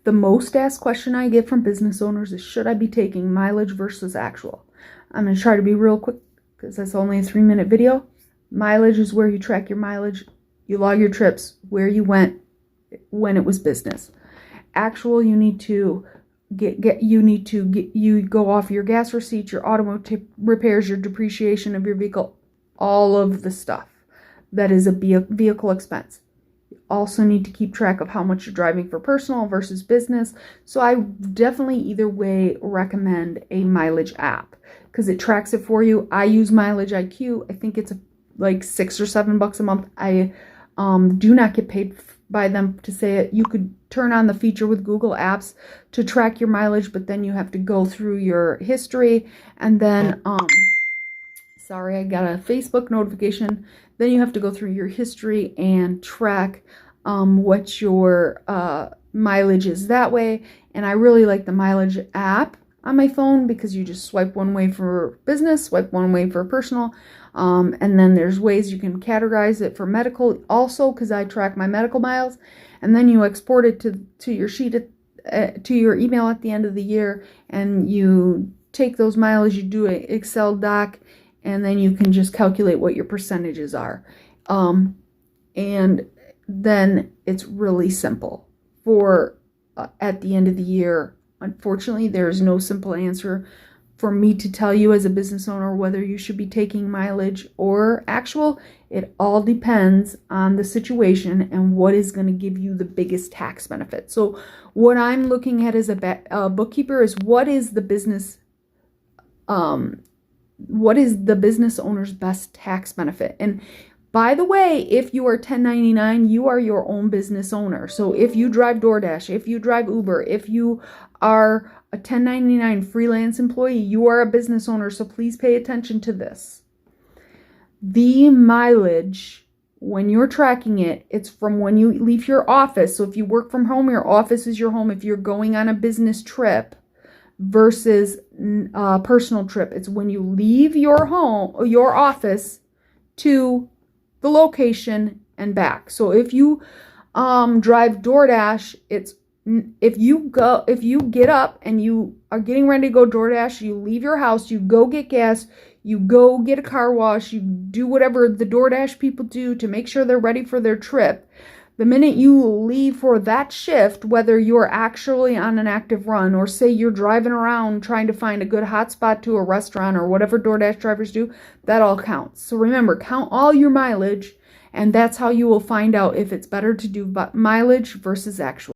The most asked question I get from business owners is, should I be taking mileage versus actual? I'm going to try to be real quick because that's only a 3-minute video. Mileage is where you track your mileage. You log your trips, where you went, when it was business. Actual, you need to you go off your gas receipts, your automotive repairs, your depreciation of your vehicle, all of the stuff that is a vehicle expense. You also need to keep track of how much you're driving for personal versus business. So I definitely either way recommend a mileage app because it tracks it for you. I use Mileage IQ. I think it's like $6 or $7 a month. I do not get paid by them to say it. You could turn on the feature with Google Apps to track your mileage, but then you have to go through your history and then sorry, I got a Facebook notification. Then you have to go through your history and track what your mileage is that way. And I really like the Mileage app on my phone because you just swipe one way for business, swipe one way for personal. And then there's ways you can categorize it for medical also, because I track my medical miles. And then you export it to your sheet, to your email at the end of the year. And you take those mileage, you do an Excel doc, and then you can just calculate what your percentages are. And then it's really simple for at the end of the year. Unfortunately, there's no simple answer for me to tell you as a business owner whether you should be taking mileage or actual. It all depends on the situation and what is going to give you the biggest tax benefit. So what I'm looking at as a bookkeeper is what is the business owner's best tax benefit. And by the way, if you are 1099, you are your own business owner. So if you drive DoorDash, if you drive Uber, if you are a 1099 freelance employee, you are a business owner. So please pay attention to this. The mileage, when you're tracking it, it's from when you leave your office. So if you work from home, your office is your home. If you're going on a business trip versus a personal trip, it's when you leave your home, your office, to the location and back. So if you drive DoorDash, it's if you get up and you are getting ready to go DoorDash, you leave your house, you go get gas, you go get a car wash, you do whatever the DoorDash people do to make sure they're ready for their trip. The minute you leave for that shift, whether you're actually on an active run or say you're driving around trying to find a good hot spot to a restaurant or whatever DoorDash drivers do, that all counts. So remember, count all your mileage, and that's how you will find out if it's better to do mileage versus actual.